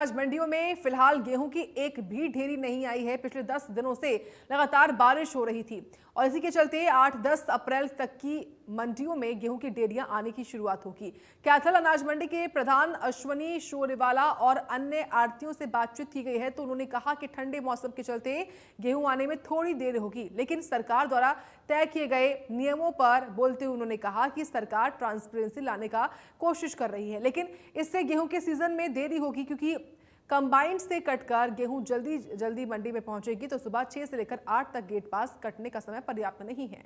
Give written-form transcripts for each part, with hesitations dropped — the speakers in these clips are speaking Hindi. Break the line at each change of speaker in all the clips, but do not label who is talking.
आज मंडियों में फिलहाल गेहूं की एक भी ढेरी नहीं आई है। पिछले 10 दिनों से लगातार बारिश हो रही थी और इसी के चलते 8-10 अप्रैल तक की मंडियों में गेहूं की ढेरियां आने की शुरुआत होगी। कैथल अनाज मंडी के प्रधान अश्वनी शोरेवाला और अन्य आढ़तियों से बातचीत की गई है तो उन्होंने कहा कि ठंडे मौसम के चलते गेहूं आने में थोड़ी देर होगी, लेकिन सरकार द्वारा तय किए गए नियमों पर बोलते हुए उन्होंने कहा कि सरकार ट्रांसपेरेंसी लाने का कोशिश कर रही है, लेकिन इससे गेहूं के सीजन में देरी होगी क्योंकि कंबाइंड से कटकर गेहूं जल्दी जल्दी मंडी में पहुंचेगी तो सुबह 6 से लेकर 8 तक गेट पास कटने का समय पर्याप्त नहीं है।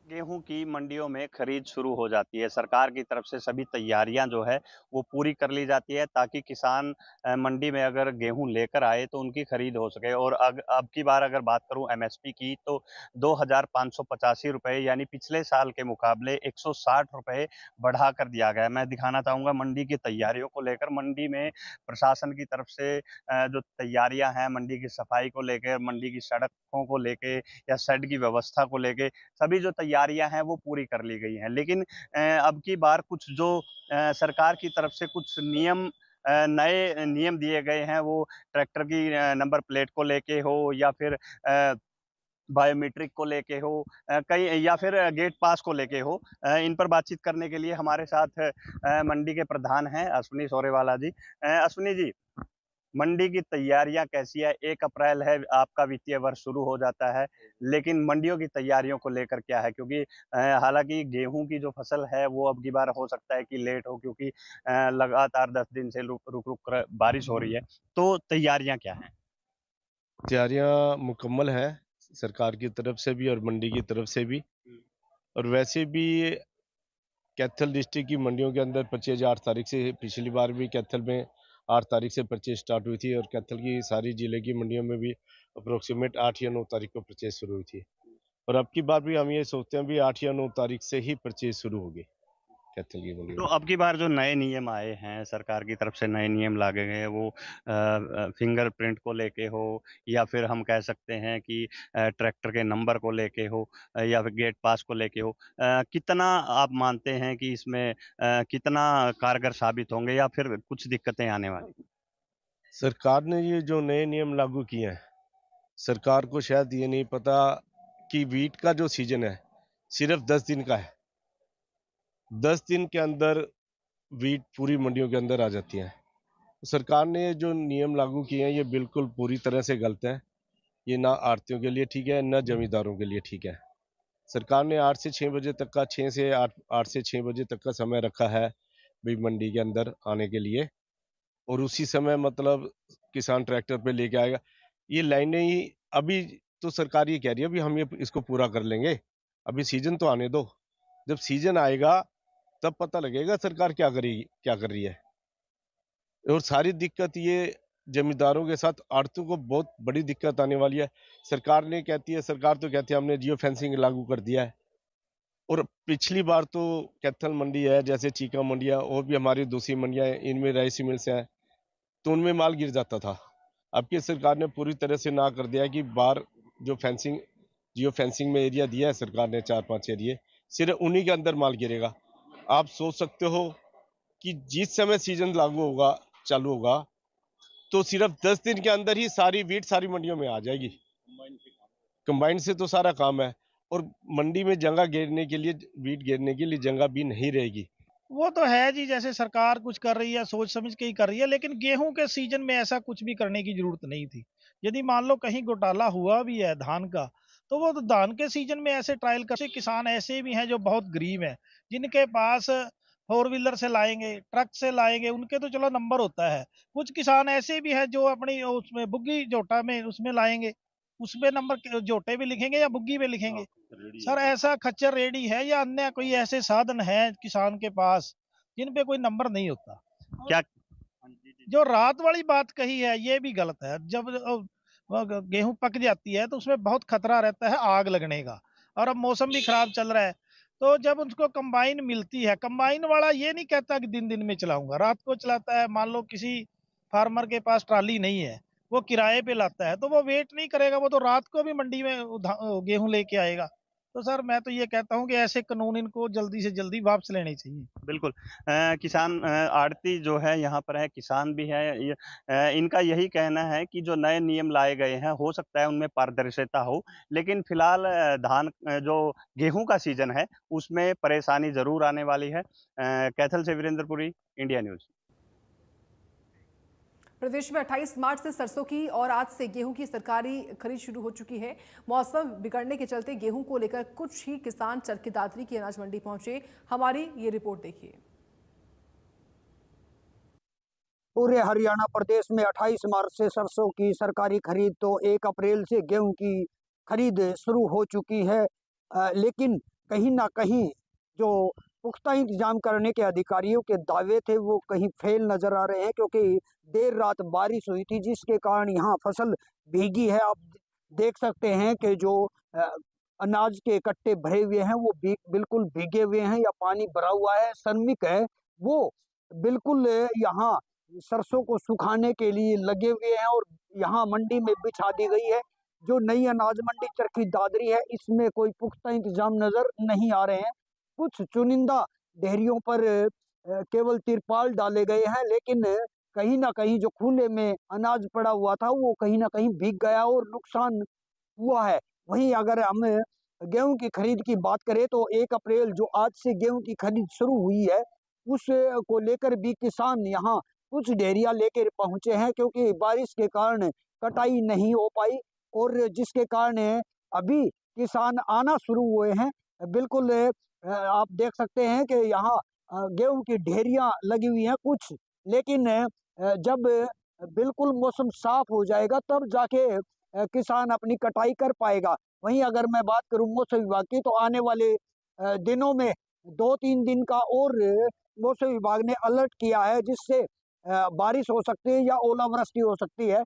गेहूं की मंडियों में खरीद शुरू हो जाती है। सरकार की तरफ से सभी तैयारियां जो है वो पूरी कर ली जाती है ताकि किसान मंडी में अगर गेहूं लेकर आए तो उनकी खरीद हो सके। और अब की बार अगर बात करूं एमएसपी की तो 2,585 रुपए यानी पिछले साल के मुकाबले 160 रुपए बढ़ा कर दिया गया है। मैं दिखाना चाहूंगा मंडी की तैयारियों को लेकर। मंडी में प्रशासन की तरफ से जो तैयारियां हैं मंडी की सफाई को लेकर, मंडी की सड़कों को लेकर या शेड की व्यवस्था को लेकर सभी जो तैयारियां हैं वो पूरी कर ली गई हैं। लेकिन अब की बार कुछ जो सरकार की तरफ से कुछ नए नियम दिए गए हैं, वो ट्रैक्टर की नंबर प्लेट को लेके हो या फिर बायोमेट्रिक को लेके हो, कई या फिर गेट पास को लेके हो। इन पर बातचीत करने के लिए हमारे साथ मंडी के प्रधान हैं अश्विनी शोरेवाला जी। अश्विनी जी, मंडी की तैयारियां कैसी है? 1 अप्रैल है, आपका वित्तीय वर्ष शुरू हो जाता है, लेकिन मंडियों की तैयारियों को लेकर क्या है? क्योंकि हालांकि गेहूं की जो फसल है वो अब की बार हो सकता है कि लेट हो, क्योंकि लगातार 10 दिन से रुक रुक रुक कर बारिश हो रही है। तो तैयारियां क्या हैं?
तैयारियां मुकम्मल है, सरकार की तरफ से भी और मंडी की तरफ से भी। और वैसे भी कैथल डिस्ट्रिक्ट की मंडियों के अंदर परचेज 8 तारीख से, पिछली बार भी कैथल में 8 तारीख से परचेज स्टार्ट हुई थी और कैथल की सारी जिले की मंडियों में भी अप्रोक्सीमेट 8 या 9 तारीख को परचेज शुरू हुई थी। और अब की बार भी हम ये सोचते हैं भी 8 या 9 तारीख से ही परचेज शुरू होगी कैथल की मंडियों
तो
में।
अब की बार जो नए नियम आए हैं, सरकार की तरफ से नए नियम लागे गए हैं, वो फिंगरप्रिंट को लेके हो या फिर हम कह सकते हैं कि ट्रैक्टर के नंबर को लेके हो, या फिर गेट पास को लेके हो, कितना आप मानते हैं कि इसमें कितना कारगर साबित होंगे या फिर कुछ दिक्कतें आने वाली?
सरकार ने ये जो नए नियम लागू किए हैं, सरकार को शायद ये नहीं पता कि वीट का जो सीजन है सिर्फ 10 दिन का है। 10 दिन के अंदर वीट पूरी मंडियों के अंदर आ जाती है। सरकार ने जो नियम लागू किए हैं ये बिल्कुल पूरी तरह से गलत है। ये ना आढ़तियों के लिए ठीक है, ना जमींदारों के लिए ठीक है। सरकार ने 8 से 6 बजे तक का 6 से 8 से 6 बजे तक का समय रखा है भाई मंडी के अंदर आने के लिए, और उसी समय मतलब किसान ट्रैक्टर पे लेके आएगा। ये लाइनें ही अभी तो सरकार ये कह रही है अभी हम ये इसको पूरा कर लेंगे, अभी सीजन तो आने दो। जब सीजन आएगा तब पता लगेगा सरकार क्या करेगी, क्या कर रही है। और सारी दिक्कत ये जमींदारों के साथ आड़तियों को बहुत बड़ी दिक्कत आने वाली है। सरकार तो कहती है हमने जियो फेंसिंग लागू कर दिया है। और पिछली बार तो कैथल मंडी है, जैसे चीका मंडी है, और भी हमारी दूसरी मंडियां हैं, इनमें राइस मिल्स हैं, तो उनमें माल गिर जाता था। अब की सरकार ने पूरी तरह से ना कर दिया है कि बाहर जो फेंसिंग जियो फेंसिंग में एरिया दिया है सरकार ने 4-5 एरिया, सिर्फ उन्हीं के अंदर माल गिरेगा। आप सोच सकते हो कि जिस समय सीजन लागू होगा, चालू होगा, तो सिर्फ 10 दिन के अंदर ही सारी वीट सारी मंडियों में आ जाएगी। कंबाइन से तो सारा काम है, और मंडी में जगह घेरने के लिए, वीट घेरने के लिए जगह भी नहीं रहेगी।
वो तो है जी, जैसे सरकार कुछ कर रही है सोच समझ के ही कर रही है, लेकिन गेहूं के सीजन में ऐसा कुछ भी करने की जरूरत नहीं थी। यदि मान लो कहीं घोटाला हुआ भी है धान का, तो वो तो धान के सीजन में ऐसे ट्रायल कर, किसान ऐसे भी हैं जो बहुत गरीब हैं, जिनके पास फोर व्हीलर से लाएंगे, ट्रक से लाएंगे, उनके तो चलो नंबर होता है। कुछ किसान ऐसे भी हैं जो अपनी उसमें बुग्गी जोटा में उसमें लाएंगे, उसमें नंबर जोटे पे लिखेंगे या बुग्गी पे लिखेंगे। सर ऐसा खच्चर रेडी है या अन्य कोई ऐसे साधन है किसान के पास जिन पे कोई नंबर नहीं होता। और
क्या?
जो रात वाली बात कही है ये भी गलत है। जब गेहूं पक जाती है तो उसमें बहुत खतरा रहता है आग लगने का, और अब मौसम भी खराब चल रहा है। तो जब उसको कंबाइन मिलती है, कंबाइन वाला ये नहीं कहता कि दिन दिन में चलाऊंगा, रात को चलाता है। मान लो किसी फार्मर के पास ट्राली नहीं है, वो किराए पे लाता है, तो वो वेट नहीं करेगा, वो तो रात को भी मंडी में गेहूं लेके आएगा। तो सर मैं तो ये कहता हूँ कि ऐसे कानून इनको जल्दी से जल्दी वापस लेने चाहिए।
बिल्कुल। किसान आड़ती जो है यहाँ पर है, किसान भी है। इनका यही कहना है कि जो नए नियम लाए गए हैं, हो सकता है उनमें पारदर्शिता हो, लेकिन फिलहाल जो गेहूँ का सीज़न है, उसमें परेशानी ज़रूर आने वाली है। कैथल से वीरेंद्रपुरी, इंडिया न्यूज़।
प्रदेश में 28 मार्च से सरसों की और आज से गेहूं की सरकारी खरीद शुरू हो चुकी है। मौसम बिगड़ने के चलते गेहूं को लेकर कुछ ही किसान चरखी दादरी की अनाज मंडी पहुंचे। हमारी ये रिपोर्ट देखिए।
पूरे हरियाणा प्रदेश में 28 मार्च से सरसों की सरकारी खरीद तो 1 अप्रैल से गेहूं की खरीद शुरू हो चुकी है। लेकिन कहीं ना कहीं जो पुख्ता इंतजाम करने के अधिकारियों के दावे थे वो कहीं फेल नजर आ रहे हैं, क्योंकि देर रात बारिश हुई थी जिसके कारण यहाँ फसल भीगी है। आप देख सकते हैं कि जो अ, अनाज के कट्टे भरे हुए हैं वो बिल्कुल भीगे हुए हैं या पानी भरा हुआ है। श्रमिक है वो बिल्कुल यहाँ सरसों को सुखाने के लिए लगे हुए हैं और यहाँ मंडी में बिछा दी गई है। जो नई अनाज मंडी चरखी दादरी है इसमें कोई पुख्ता इंतजाम नजर नहीं आ रहे हैं। कुछ चुनिंदा डेयरियों पर केवल तिरपाल डाले गए हैं, लेकिन कहीं ना कहीं जो खुले में अनाज पड़ा हुआ था वो कहीं ना कहीं भीग गया और नुकसान हुआ है। वहीं अगर हम गेहूं की खरीद की बात करें तो 1 अप्रैल जो आज से गेहूं की खरीद शुरू हुई है उस को लेकर भी किसान यहाँ कुछ डेयरियां लेकर पहुंचे हैं, क्योंकि बारिश के कारण कटाई नहीं हो पाई और जिसके कारण अभी किसान आना शुरू हुए हैं। बिल्कुल आप देख सकते हैं कि यहाँ गेहूं की ढेरियां लगी हुई हैं कुछ, लेकिन जब बिल्कुल मौसम साफ हो जाएगा तब जाके किसान अपनी कटाई कर पाएगा। वहीं अगर मैं बात करूं मौसम विभाग की तो आने वाले दिनों में 2-3 दिन का और मौसम विभाग ने अलर्ट किया है, जिससे बारिश हो सकती है या ओलावृष्टि हो सकती है।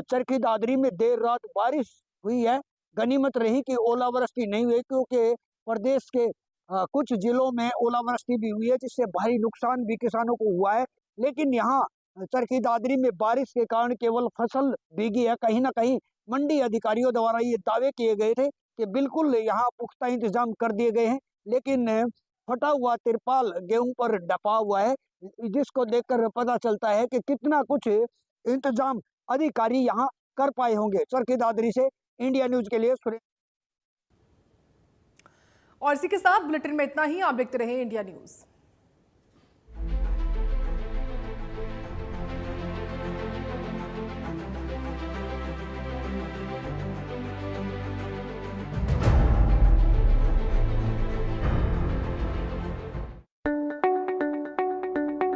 चरखी दादरी में देर रात बारिश हुई है। गनीमत रही कि ओलावृष्टि नहीं हुई, क्योंकि प्रदेश के कुछ जिलों में ओलावृष्टि भी हुई है जिससे भारी नुकसान भी किसानों को हुआ है। लेकिन यहाँ चरखी दादरी में बारिश के कारण केवल फसल भीगी है। कहीं ना कहीं मंडी अधिकारियों द्वारा ये दावे किए गए थे कि बिल्कुल यहाँ पुख्ता इंतजाम कर दिए गए हैं, लेकिन फटा हुआ तिरपाल गेहूं पर ढपा हुआ है, जिसको देखकर पता चलता है कि कितना कुछ इंतजाम अधिकारी यहाँ कर पाए होंगे। चरखी दादरी से इंडिया न्यूज के लिए सुरेश।
और इसी के साथ बुलेटिन में इतना ही। आप देखते रहे इंडिया न्यूज।